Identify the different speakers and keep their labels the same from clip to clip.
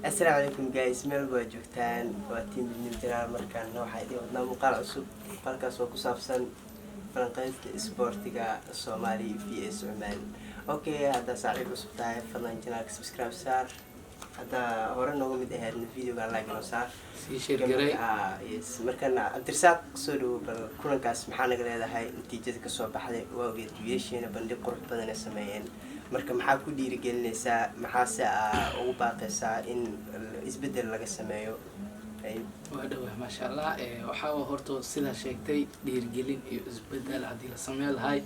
Speaker 1: السلام عليكم جايز ميل بوجوكتان واتين من الجلال مركان نوحا إدي ودنا مقال عصب مقالكاس وكسابسان فلنقيت سبورتيغا الصومالي في اس عمان اوكي هذا سعيد عصب تاعي فضلان جنالك سبسكرايب سار هذا هورا نوغو ميد اهاد الفيديو قال لايك نوصار
Speaker 2: شير قري
Speaker 1: يس مركان انترساق سودو بالكولنكاس محانا قليلا هاي نتيجة كسوا بحدي واوغيت ويشينا بندي قرح بدنا سمايين marka maxaa ku dhiirigelinaysaa maxaase ugu baaqaysaa in isbedel laga sameeyo
Speaker 2: waa dhawaah ma sha Allah waxa horto sida sheegtay dhiirigelin iyo isbedel hadii la sameeyo lahay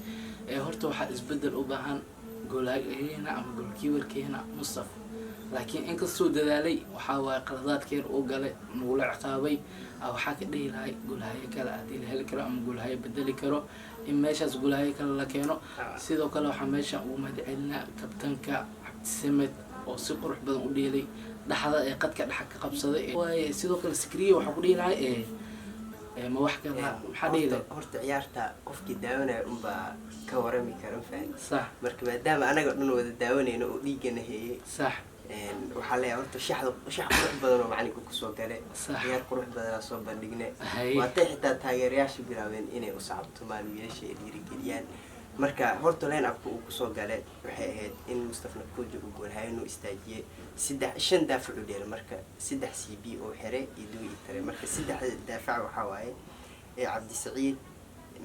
Speaker 2: horto waxa isbedel u baahan goolaheena ama goolkiiwarkeena Mustafa laakiin in kasoo dadaalay waxa waa qaladaadkeen oo galay nuula ciqaabay waxa ka dhiilay goolahay kala hadii la heli karo ama goolahay bedeli karo in meeshaas goolahay kala la keeno sidoo kale waxa meesha uu madcelina kabtanka Cabdisamed oo si qurux badan u dheelay dhaxda ee qadka dhax ka qabsaday way sidoo kale Sikriye waxa ku dhiilay ma wax kala waxa dhiilay
Speaker 1: horta ciyaarta qofkii daawanaya baa ka warami kara faan
Speaker 2: sax
Speaker 1: marka maadaama anaga dhan wada daawanayno oo dhiigana heeyay
Speaker 2: sax
Speaker 1: waxaa la horta shax qurux badan oo macalinku ku soo galay ciyaar qurux badan soo bandhignay waatay xitaa taageerayaasha bilaabeen inay u sacabto maalmiyeesha ay dhiirigeliyaan marka horta leen abku uu ku soo galay waxay ahayd in Mustafa Kujo uu goolhayo inuu istaajiyay 3 daafac u dheelay marka 3 CB oo xiray iyo tare marka 3 daafac waxa waaye Cabdi Saciid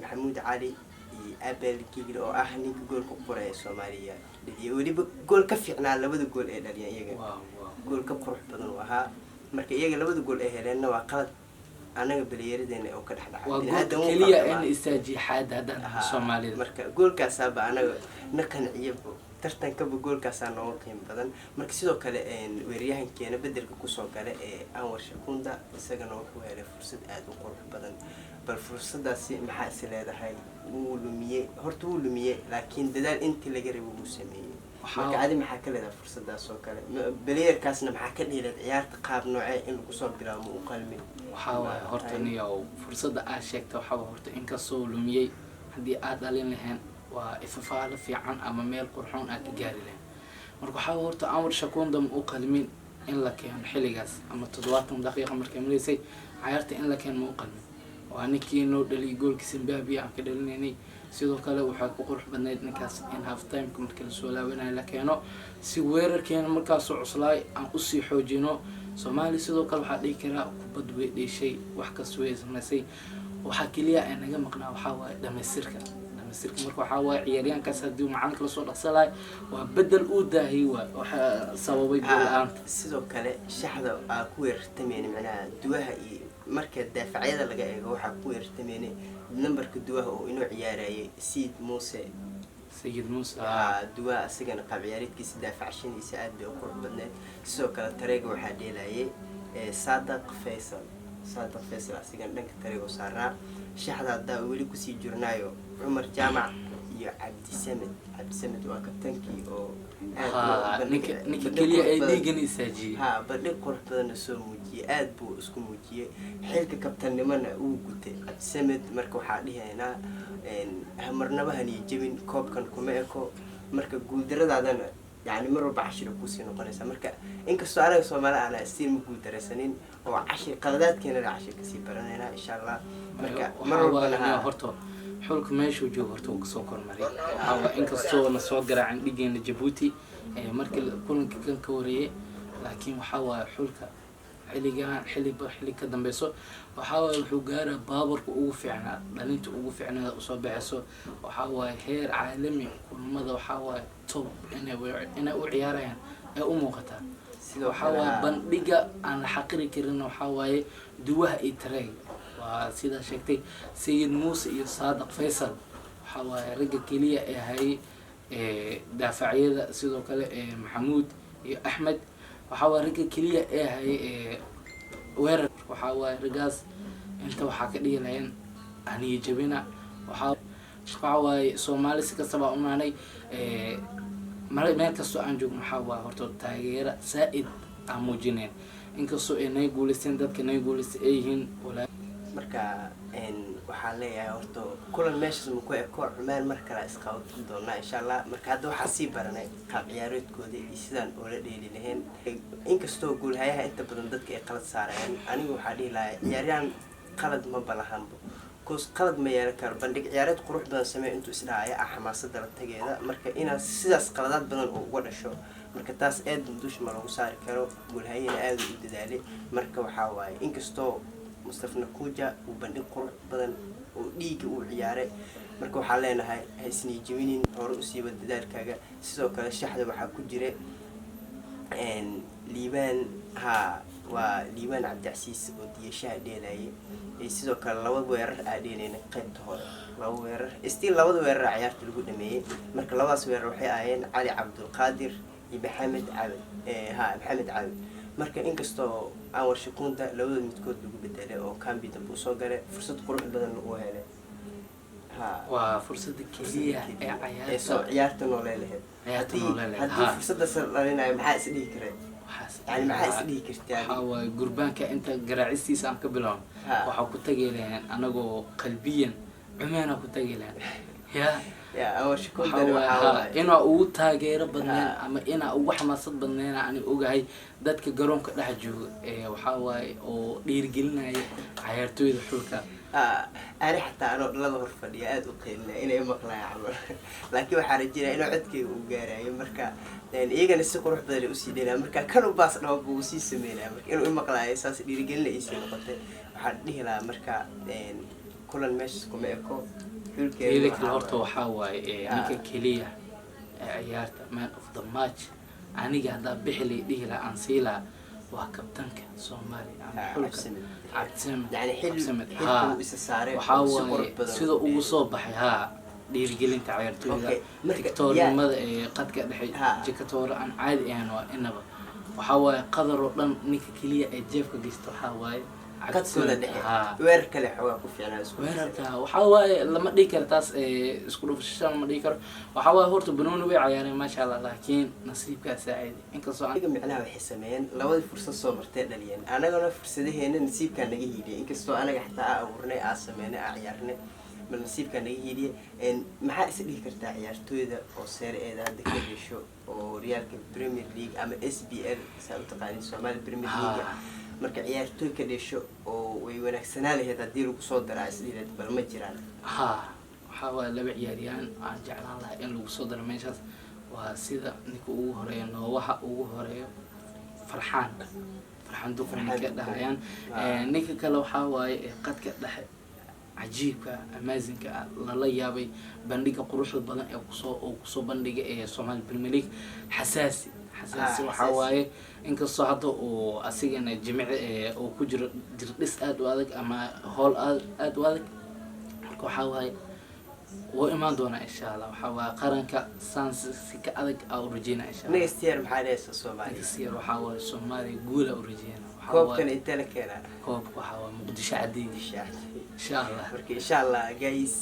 Speaker 1: Maxamuud Cali iyo Abel Kigil oo ah ninka goolka qoray Soomaaliya iyo waliba gool ka fiicnaa labada gool ee dhaliyay iyaga gool ka qurux badan waxa marka iyaga labada gool ee helayna waa qalad anaga baliyeeradeena oo ka dhaxdhacay
Speaker 2: hada kaliya in istaaji xaadada Soomaalida
Speaker 1: marka goolkaas aba anaga nakan ciyabo tartanka goolkaas aan oo qiimo badan marka sidoo kale weeryahankeena bedelka ku soo galay ee Anwar Shakunda isagana wuxuu helay fursad aad u qurux badan bal fursadaasi maxaa is leedahay uu lumiyay horta uu lumiyay laakiin dadaal intii laga rabay uu sameeyay marka aad maxaa ka leedahay fursadaas oo kale baliyeerkaasna maxaa ka dhigay ciyaarta qaab noocee in lagu soo bilaabo uu qalmi
Speaker 2: waxa horta niyo fursada aad sheegtay waxa horta in ka soo lumiyay hadii aad dhalin lahayn waa ifafaal fiican ama meel qurxoon aad gaari lahayn marka waxa horta Anwar Shakunda uu qalmin in la keeno xiligaas ama 70 daqiiqo markay maleysay ciyaarta in la keeno uu qalmin وأنكي نو دلي جول كسبابي عم كدلني sidoo kale waxa ku qurux badneed ninkaas in half time ka markii la soo laabanay la keeno si weerarkeena markaas oo cuslay aan u sii xoojino Soomaali sidoo kale waxa dhigi kara kubad way dheeshay wax ka soo yeesnasay waxa kaliya ay naga maqnaa waxa waa dhameystirka marka waxa waa ciyaaryahankaas hadii macalinka la soo dhaqsalay waa bedel u daahay waxa sababay gool
Speaker 1: sidoo kale shaxda ku weerartameen macnaha duwaha iyo marka daafacyada laga eego waxa ku weerartameen numberka duwaha oo inuu ciyaarayay Sayid Muuse duwa asigana qaab ciyaareedkiisa daafacshiniisa aad bay u qurux badneed sidoo kale tareega waxa dheelayay Saadaq Faisal asigana dhanka tareego saaraa shaxda hadda wali ku sii jirnaayo Umar Jaamac iyo Cabdisamed waa kabtankii oo
Speaker 2: ninka kaliya ay dhigan isaaji
Speaker 1: badhiq qurux badan soo muujiyay aad buu isku muujiyay xilka kabtannimada uu gutay Cabdisamed marka waxa dhihaynaa marnaba hani jabin koobkan kuma eko marka guuldaradaadana يعني مرة بعشرة كوسين وقناصة مركا إنك السؤال Soomaali أنا أستير مقول درسنين أو 10 قلادات كنا ل10 كسي برنا إن شاء الله مركا مرة
Speaker 2: بنا هرتو حولك ماشي وجو هرتو كسوكر مري أو إنك السؤال نسوق عن ديجين جيبوتي مركا كل كان كوري لكن وحاول حولك حلي كدم بيسو وحاول حجارة بابر وقوفعنا لأنت وقوفعنا أصابعسو وحاول هير عالمي وماذا وحاول توب أنا وعيارين أموقتها وحاول بندقة أنا حقيقي كرنا وحاول دوها إتري وسيدا شكتي سيد موسى صادق فيصل وحاول رجع كلية هاي دافعية سيدو كله محمود أحمد وحاول رجع كلية هاي وير وحاول رجاز أنت وحكي لين أني جبنا وحاول Soomaali si kastaba u maanay meel kasto aan joogno waxa horto taageero saaid aan muujineen inkastoo ay guuleysteen dadka ay guuleysteen ay yihiin
Speaker 1: marka waxaan leeyahay horta kulan meeshaas ma ku eko Cumaan mar kale isqaban doonaa insha Allah. marka hadda waxaa sii baranay qaab ciyaareedkooda iyo sidaan oola dheeli lahayn, inkastoo goolhayaha inta badan dadka ay qalad saarayaan. anigu waxaa dhihi lahaa ciyaaryahan qalad ma balahanbo, koos qalad ma yeelan karo. bandhig ciyaareed qurux badan samee intuu isdhahaya xamaasada la tageeda, marka inaad sidaas qaladaad badan oo uga dhasho, marka taas aad dush ma lagu saari karo. goolhayahana aad u dadaalay, marka waxaa waaye inkastoo Mustafa Nakuja uu bandhig qurux badan oo dhiiga uu ciyaaray, marka waxaan leenahay ha isnii jebinin, hore u siiba dadaalkaaga. sidoo kale shaxda waxaa ku jira liibaan waa liibaan cabdicasiis oo diyashaha dheelayay, sidoo kale laba weerar aa dheelayna qaybta hore, laba weerar still labada weerar ciyaarta lagu dhameeyay. marka labadaas weerar waxay ahaayeen cali cabdulqaadir iyo maxamed cabid maxamed cabid. marka inkastoo Anwar Shukunda labada midkood lagu bedelay oo Kambi dambe usoo galay, fursad qurux badan uu helay.
Speaker 2: waa fursada keliya ee
Speaker 1: ciyaarta nooleelahayd. haddii fursadaas dhalinayo maxaa is dhihi kareen? يعني maxaa is dhihi kartaa?
Speaker 2: waxaa waaye gurbaanka inta garaacistiisa aan ka bilaabno waxaa ku tagi lahayn anagoo qalbiyan Cumaan ku tagi lahayn.
Speaker 1: Anwar Shukunda waxaa
Speaker 2: inaa ugu taageero badneen ama inaa ugu xamaasad badneen aan ogahay dadka garoonka dhex jooga waxaa waaye oo dhiirigelinaya ciyaartooyda xulka.
Speaker 1: أنا حتى أنا لا ظهر فديات وقيلنا إني مقلع عمر، لكن وحرجينا إنه عدكي وجاري مركا لأن إيجا نسق روح بدري أسيدنا مركا كانوا باص لو بوسي سمينا مركا إنه مقلع أساس يرجعنا إيش نقطة وحديه لا مركا لأن كل المشي كم يكو
Speaker 2: إذا كل هرتو حواي نك كلية عيارت man of the match أنا قاعد بحلي ديه لا أنسيلا وكابتنك سومالي عبد
Speaker 1: يعني حلو
Speaker 2: وحاول سيدا وصوب بحيها dhiirigelinta ciyaartooyda tiktoornimada qadka dhexe jikatoor aan caadi ahayn waa inaba waxaa waaye qadar oo dhan ninka keliya ee jeefka geysta waxaa waaye
Speaker 1: qadkooda dhexe weer kale xoogaa ku fiicnaa isku
Speaker 2: weerarka waxaa waaye lama dhihi karo taas isku dhufasho lama dhihi karo waxaa waaye horta banooni way ciyaareen maasha Allah laakiin nasiibkaa saaciday inkastoo
Speaker 1: aniga macnaha waxay sameeyeen labadii fursad soo martay dhaliyeen anagana fursadaheena nasiibkaa naga hiiliyay inkastoo anaga xataa abuurnay sameynay ciyaarnay bal nasiibkaa naga hiiliyay maxaa is dhihi kartaa ciyaartooyda oo seereeda hadda ka hesho oo horyaalka Premier League ama SPL saa u taqaaniin Somali Premier League marka ciyaartooy ka dhasho oo way wanaagsanaa lahayd haddii lagu soo daraa isdhiireed bal ma jiraan
Speaker 2: waxaa waaye laba ciyaaryahan aan jeclaan lahaa in lagu soo daro meeshaas waa sida ninka ugu horeeyo noowaha ugu horeeyo farxaan duqan ninka dhahayaan ninka kale waxaa waaye qadka dhexe cajiibka amaazinka lala yaabay bandhiga quruxda badan ee kusoo bandhiga ee Somali Premier League xasaasi waxaa waaye inkastoo hadda uu asigana jimicda uu ku jiro dirdhis aad u adag ama hool aad u adag marka waxaa waaye wuu imaan doonaa insha Allah waxaa waaye qaranka si ka adag u rajeynaa insha Allah
Speaker 1: next year maxaa dhaysa Soomaaliya
Speaker 2: next year waxaa waaye Soomaaliya guul u rajeynaa
Speaker 1: koobkan inta la keenaa
Speaker 2: koobka waxaa waaye Muqdisho cadeeyay insha Allah
Speaker 1: marka insha Allah guys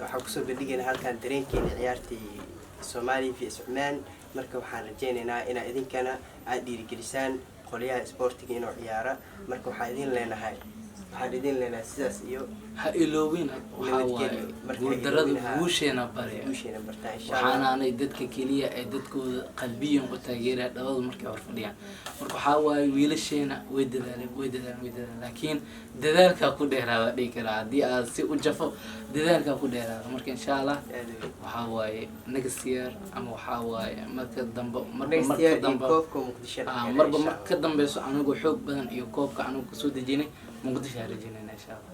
Speaker 1: waxaan kusoo bandhigaynaa halkan dareenkeena ciyaartii Soomaaliya fi Cumaan marka waxaan rajeynaynaa inaa idinkana aad dhiirigelisaan qoliyaha sportiga inuu ciyaara marka waxaan idin leenahay sidaas iyo
Speaker 2: ha iloobin waxaa waaye guuldarada guusheena barya waxaana aanay dadka keliya ee dadkooda qalbiyan u taageeraya dhabada markay hor fadhiyaan marka waxaa waaye wiilasheena way dadaaleen laakiin dadaalkaa ku dheeraada dhihi karaa haddii aad si u jafo dadaalkaa ku dheeraada marka insha Allah waxaa waaye next year ama waxaa waaye marka dambe marba marka dambeyso anagoo xoog badan iyo koobka anagu kasoo dejinay Muqdisho rajeynayna insha Allah